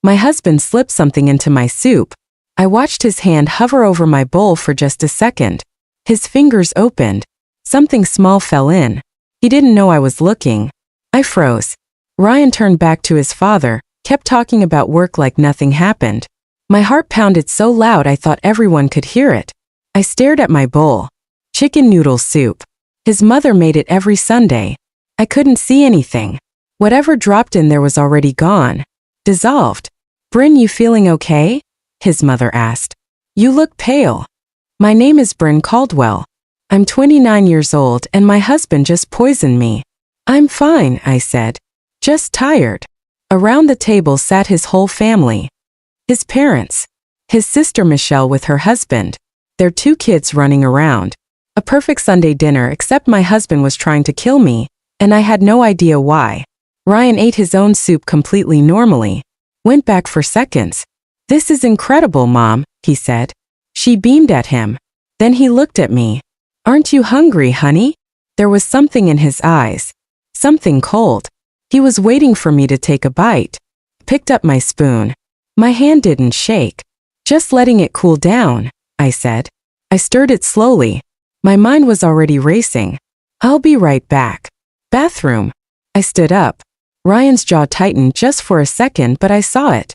My husband slipped something into my soup. I watched his hand hover over my bowl for just a second. His fingers opened. Something small fell in. He didn't know I was looking. I froze. Ryan turned back to his father, kept talking about work like nothing happened. My heart pounded so loud I thought everyone could hear it. I stared at my bowl. Chicken noodle soup. His mother made it every Sunday. I couldn't see anything. Whatever dropped in there was already gone. Dissolved. Brin, you feeling okay? His mother asked. You look pale. My name is Brin Caldwell. I'm 29 years old and my husband just poisoned me. I'm fine, I said. Just tired. Around the table sat his whole family. His parents. His sister Michelle with her husband. Their 2 kids running around. A perfect Sunday dinner except my husband was trying to kill me, and I had no idea why. Ryan ate his own soup completely normally. Went back for seconds. This is incredible, Mom, he said. She beamed at him. Then he looked at me. Aren't you hungry, honey? There was something in his eyes. Something cold. He was waiting for me to take a bite. Picked up my spoon. My hand didn't shake. Just letting it cool down, I said. I stirred it slowly. My mind was already racing. I'll be right back. Bathroom. I stood up. Ryan's jaw tightened just for a second, but I saw it.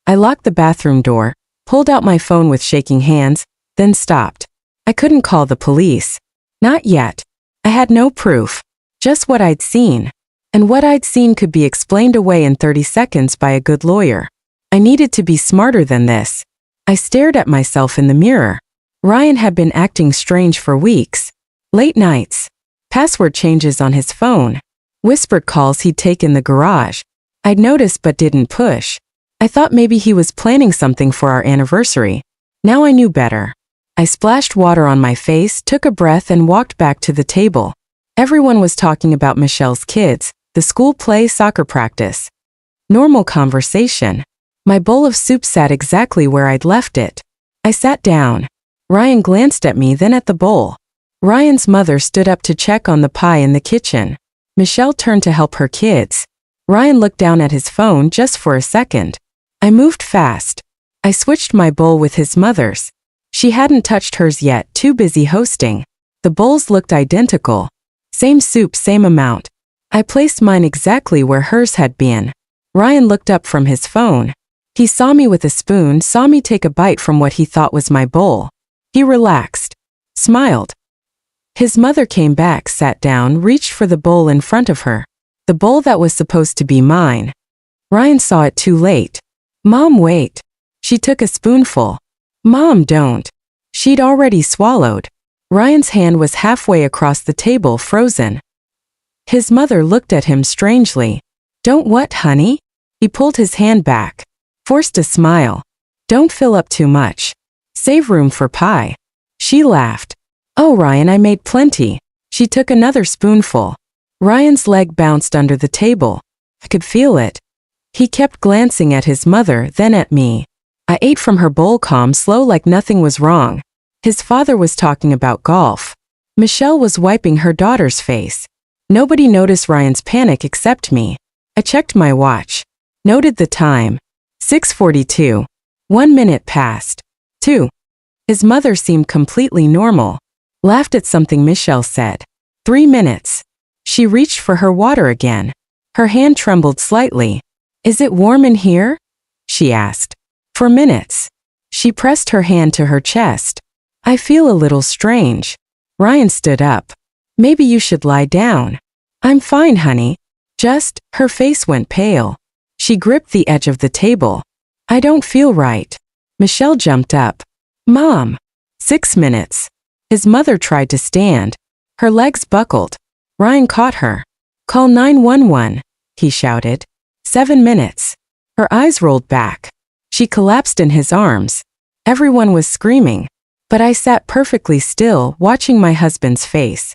I locked the bathroom door, pulled out my phone with shaking hands, then stopped. I couldn't call the police. Not yet. I had no proof. Just what I'd seen. And what I'd seen could be explained away in 30 seconds by a good lawyer. I needed to be smarter than this. I stared at myself in the mirror. Ryan had been acting strange for weeks. Late nights. Password changes on his phone. Whispered calls he'd take in the garage. I'd noticed but didn't push. I thought maybe he was planning something for our anniversary. Now I knew better. I splashed water on my face, took a breath and walked back to the table. Everyone was talking about Michelle's kids, the school play, soccer practice. Normal conversation. My bowl of soup sat exactly where I'd left it. I sat down. Ryan glanced at me, then at the bowl. Ryan's mother stood up to check on the pie in the kitchen. Michelle turned to help her kids. Ryan looked down at his phone just for a second. I moved fast. I switched my bowl with his mother's. She hadn't touched hers yet, too busy hosting. The bowls looked identical. Same soup, same amount. I placed mine exactly where hers had been. Ryan looked up from his phone. He saw me with a spoon, saw me take a bite from what he thought was my bowl. He relaxed. Smiled. His mother came back, sat down, reached for the bowl in front of her. The bowl that was supposed to be mine. Ryan saw it too late. Mom, wait. She took a spoonful. Mom, don't. She'd already swallowed. Ryan's hand was halfway across the table, frozen. His mother looked at him strangely. Don't what, honey? He pulled his hand back. Forced a smile. Don't fill up too much. Save room for pie. She laughed. Oh, Ryan, I made plenty. She took another spoonful. Ryan's leg bounced under the table. I could feel it. He kept glancing at his mother, then at me. I ate from her bowl, calm, slow, like nothing was wrong. His father was talking about golf. Michelle was wiping her daughter's face. Nobody noticed Ryan's panic except me. I checked my watch. Noted the time. 6:42. 1 minute passed. 2. His mother seemed completely normal. Laughed at something Michelle said. 3 minutes. She reached for her water again. Her hand trembled slightly. Is it warm in here? She asked. For minutes. She pressed her hand to her chest. I feel a little strange. Ryan stood up. Maybe you should lie down. I'm fine, honey. Her face went pale. She gripped the edge of the table. I don't feel right. Michelle jumped up. Mom. 6 minutes. His mother tried to stand. Her legs buckled. Ryan caught her. Call 911, he shouted. 7 minutes. Her eyes rolled back. She collapsed in his arms. Everyone was screaming. But I sat perfectly still, watching my husband's face.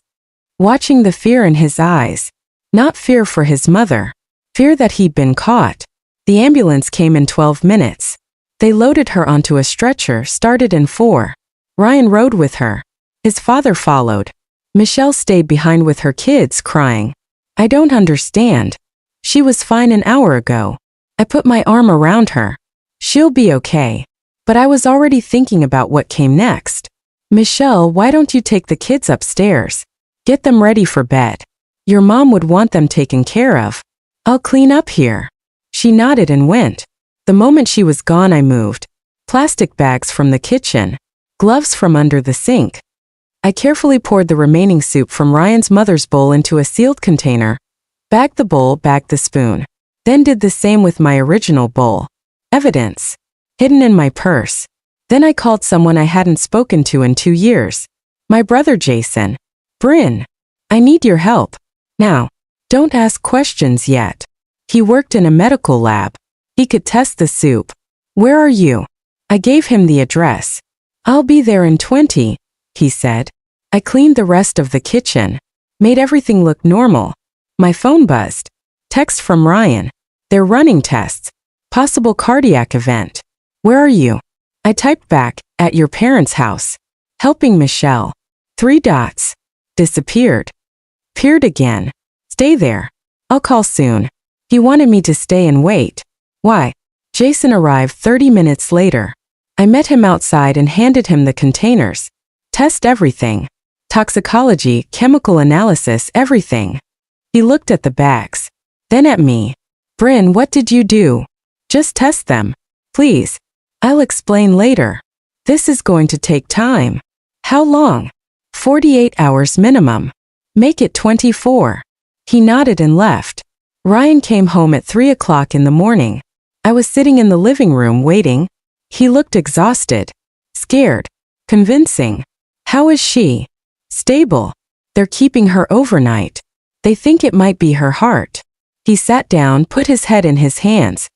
Watching the fear in his eyes. Not fear for his mother. Fear that he'd been caught. The ambulance came in 12 minutes. They loaded her onto a stretcher, started in 4. Ryan rode with her. His father followed. Michelle stayed behind with her kids, crying. I don't understand. She was fine an hour ago. I put my arm around her. She'll be okay. But I was already thinking about what came next. Michelle, why don't you take the kids upstairs? Get them ready for bed. Your mom would want them taken care of. I'll clean up here. She nodded and went. The moment she was gone, I moved. Plastic bags from the kitchen. Gloves from under the sink. I carefully poured the remaining soup from Ryan's mother's bowl into a sealed container. Bagged the bowl, bagged the spoon. Then did the same with my original bowl. Evidence. Hidden in my purse. Then I called someone I hadn't spoken to in 2 years. My brother Jason. Brin. I need your help. Now, don't ask questions yet. He worked in a medical lab. He could test the soup. Where are you? I gave him the address. I'll be there in 20, he said. I cleaned the rest of the kitchen. Made everything look normal. My phone buzzed. Text from Ryan. They're running tests. Possible cardiac event. Where are you? I typed back, at your parents' house. Helping Michelle. 3 dots. Disappeared. Appeared again. Stay there. I'll call soon. He wanted me to stay and wait. Why? Jason arrived 30 minutes later. I met him outside and handed him the containers. Test everything. Toxicology, chemical analysis, everything. He looked at the bags. Then at me. Brin, what did you do? Just test them. Please. I'll explain later. This is going to take time. How long? 48 hours minimum. Make it 24. He nodded and left. Ryan came home at 3 o'clock in the morning. I was sitting in the living room waiting. He looked exhausted. Scared. Convincing. How is she? Stable. They're keeping her overnight. They think it might be her heart. He sat down, put his head in his hands.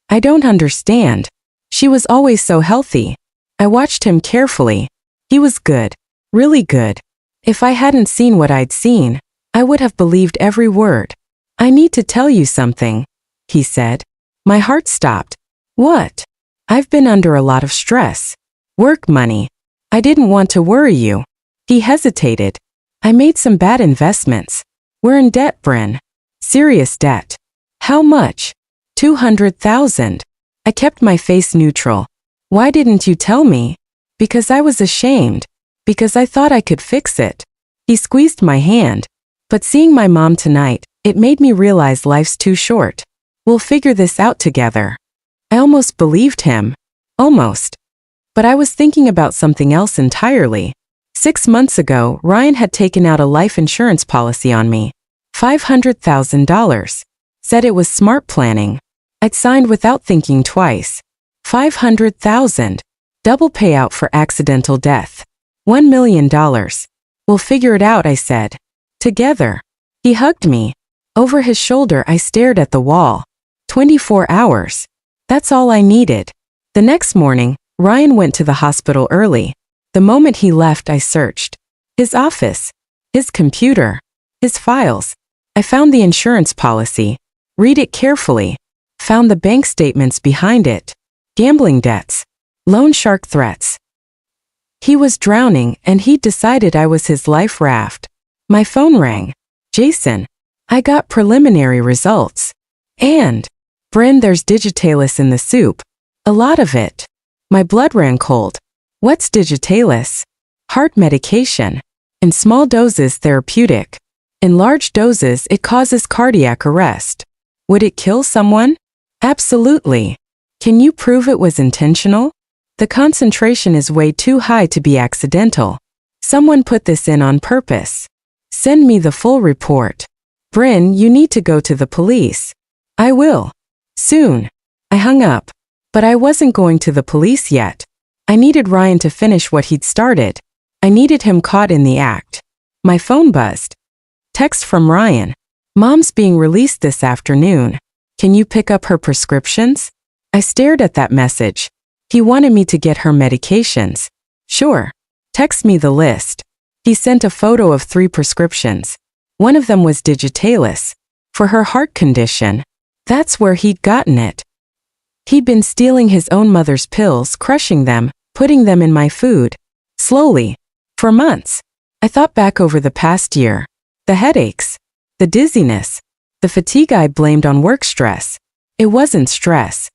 I don't understand. She was always so healthy. I watched him carefully. He was good. Really good. If I hadn't seen what I'd seen, I would have believed every word. I need to tell you something, he said. My heart stopped. What? I've been under a lot of stress. Work money. I didn't want to worry you. He hesitated. I made some bad investments. We're in debt, Brin. Serious debt. How much? 200,000. I kept my face neutral. Why didn't you tell me? Because I was ashamed. Because I thought I could fix it. He squeezed my hand. But seeing my mom tonight, it made me realize life's too short. We'll figure this out together. I almost believed him. Almost. But I was thinking about something else entirely. 6 months ago, Ryan had taken out a life insurance policy on me. $500,000. Said it was smart planning. I'd signed without thinking twice. $500,000. Double payout for accidental death. $1 million. We'll figure it out, I said. Together. He hugged me. Over his shoulder, I stared at the wall. 24 hours. That's all I needed. The next morning, Ryan went to the hospital early. The moment he left, I searched. His office. His computer. His files. I found the insurance policy. Read it carefully. Found the bank statements behind it. Gambling debts. Loan shark threats. He was drowning and he'd decided I was his life raft. My phone rang. Jason. I got preliminary results. And, Brin, there's digitalis in the soup. A lot of it. My blood ran cold. What's digitalis? Heart medication. In small doses, therapeutic. In large doses, it causes cardiac arrest. Would it kill someone? Absolutely. Can you prove it was intentional? The concentration is way too high to be accidental. Someone put this in on purpose. Send me the full report. Brin, you need to go to the police. I will. Soon. I hung up. But I wasn't going to the police yet. I needed Ryan to finish what he'd started. I needed him caught in the act. My phone buzzed. Text from Ryan. Mom's being released this afternoon. Can you pick up her prescriptions? I stared at that message. He wanted me to get her medications. Sure. Text me the list. He sent a photo of 3 prescriptions. One of them was digitalis. For her heart condition. That's where he'd gotten it. He'd been stealing his own mother's pills, crushing them, putting them in my food. Slowly. For months. I thought back over the past year. The headaches. The dizziness. The fatigue I blamed on work stress. It wasn't stress.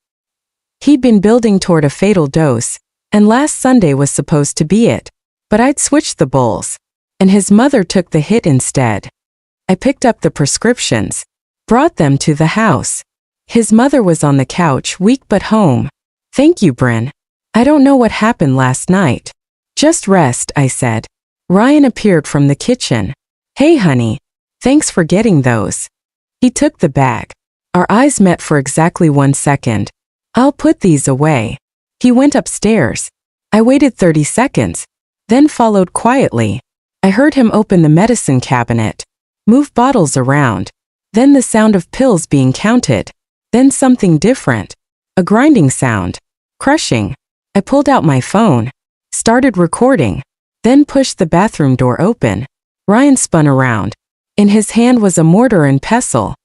He'd been building toward a fatal dose, and last Sunday was supposed to be it. But I'd switched the bowls, and his mother took the hit instead. I picked up the prescriptions, brought them to the house. His mother was on the couch, weak but home. Thank you, Brin. I don't know what happened last night. Just rest, I said. Ryan appeared from the kitchen. Hey, honey. Thanks for getting those. He took the bag. Our eyes met for exactly 1 second. I'll put these away. He went upstairs. I waited 30 seconds, then followed quietly. I heard him open the medicine cabinet, move bottles around, then the sound of pills being counted, then something different, a grinding sound, crushing. I pulled out my phone, started recording, then pushed the bathroom door open. Ryan spun around. In his hand was a mortar and pestle,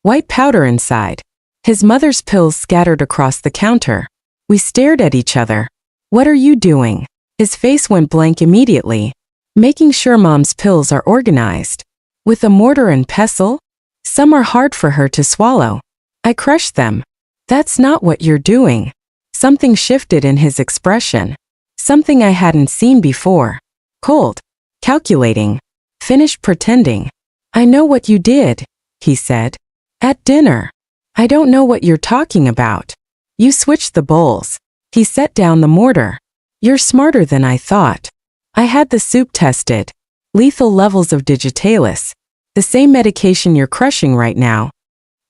white powder inside. His mother's pills scattered across the counter. We stared at each other. What are you doing? His face went blank immediately. Making sure Mom's pills are organized. With a mortar and pestle? Some are hard for her to swallow. I crushed them. That's not what you're doing. Something shifted in his expression. Something I hadn't seen before. Cold. Calculating. Finished pretending. I know what you did, he said. At dinner. I don't know what you're talking about. You switched the bowls. He set down the mortar. You're smarter than I thought. I had the soup tested. Lethal levels of digitalis. The same medication you're crushing right now.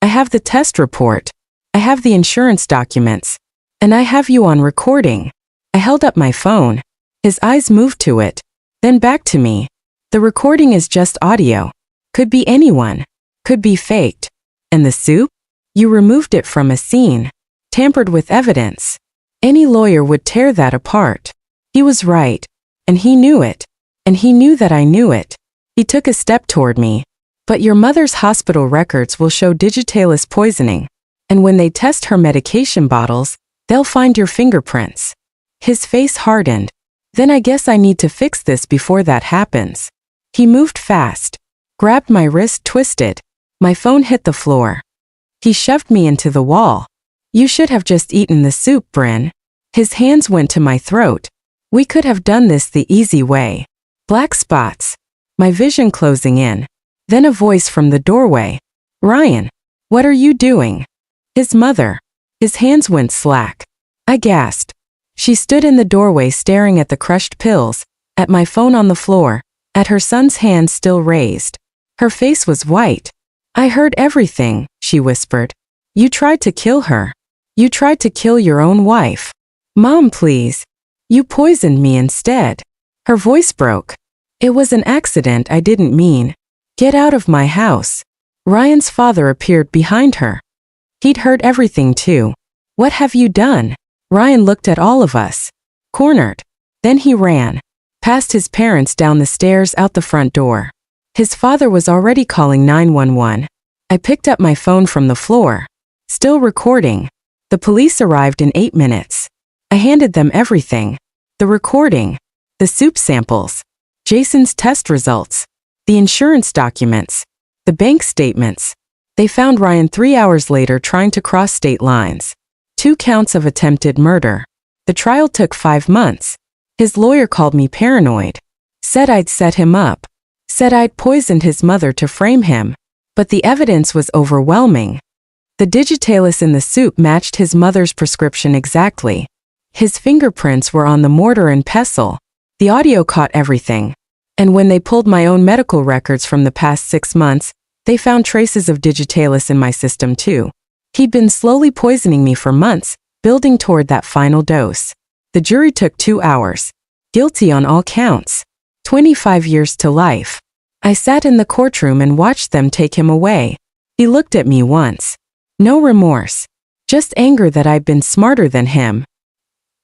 I have the test report. I have the insurance documents. And I have you on recording. I held up my phone. His eyes moved to it, then back to me. The recording is just audio. Could be anyone. Could be faked. And the soup? You removed it from a scene. Tampered with evidence. Any lawyer would tear that apart. He was right. And he knew it. And he knew that I knew it. He took a step toward me. But your mother's hospital records will show digitalis poisoning. And when they test her medication bottles, they'll find your fingerprints. His face hardened. Then I guess I need to fix this before that happens. He moved fast. Grabbed my wrist, twisted. My phone hit the floor. He shoved me into the wall. You should have just eaten the soup, Brin. His hands went to my throat. We could have done this the easy way. Black spots. My vision closing in. Then a voice from the doorway. Ryan, what are you doing? His mother. His hands went slack. I gasped. She stood in the doorway staring at the crushed pills, at my phone on the floor, at her son's hand still raised. Her face was white. I heard everything, she whispered. You tried to kill her. You tried to kill your own wife. Mom, please. You poisoned me instead. Her voice broke. It was an accident, I didn't mean. Get out of my house. Ryan's father appeared behind her. He'd heard everything too. What have you done? Ryan looked at all of us. Cornered. Then he ran. Past his parents down the stairs out the front door. His father was already calling 911. I picked up my phone from the floor. Still recording. The police arrived in 8 minutes. I handed them everything. The recording. The soup samples. Jason's test results. The insurance documents. The bank statements. They found Ryan 3 hours later trying to cross state lines. 2 counts of attempted murder. The trial took 5 months. His lawyer called me paranoid. Said I'd set him up. Said I'd poisoned his mother to frame him. But the evidence was overwhelming. The digitalis in the soup matched his mother's prescription exactly. His fingerprints were on the mortar and pestle. The audio caught everything. And when they pulled my own medical records from the past 6 months, they found traces of digitalis in my system too. He'd been slowly poisoning me for months, building toward that final dose. The jury took 2 hours. Guilty on all counts. 25 years to life. I sat in the courtroom and watched them take him away. He looked at me once. No remorse. Just anger that I'd been smarter than him.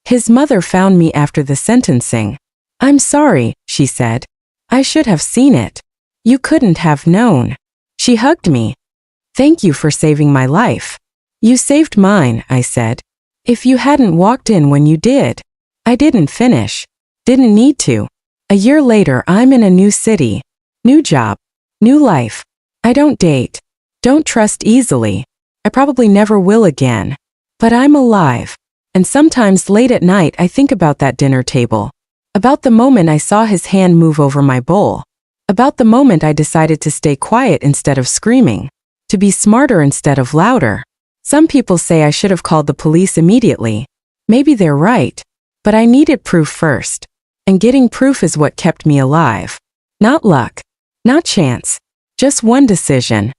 His mother found me after the sentencing. I'm sorry, she said. I should have seen it. You couldn't have known. She hugged me. Thank you for saving my life. You saved mine, I said. If you hadn't walked in when you did. I didn't finish. Didn't need to. A year later, I'm in a new city. New job. New life. I don't date. Don't trust easily. I probably never will again. But I'm alive. And sometimes late at night I think about that dinner table. About the moment I saw his hand move over my bowl. About the moment I decided to stay quiet instead of screaming. To be smarter instead of louder. Some people say I should have called the police immediately. Maybe they're right. But I needed proof first. And getting proof is what kept me alive. Not luck. Not chance. Just one decision.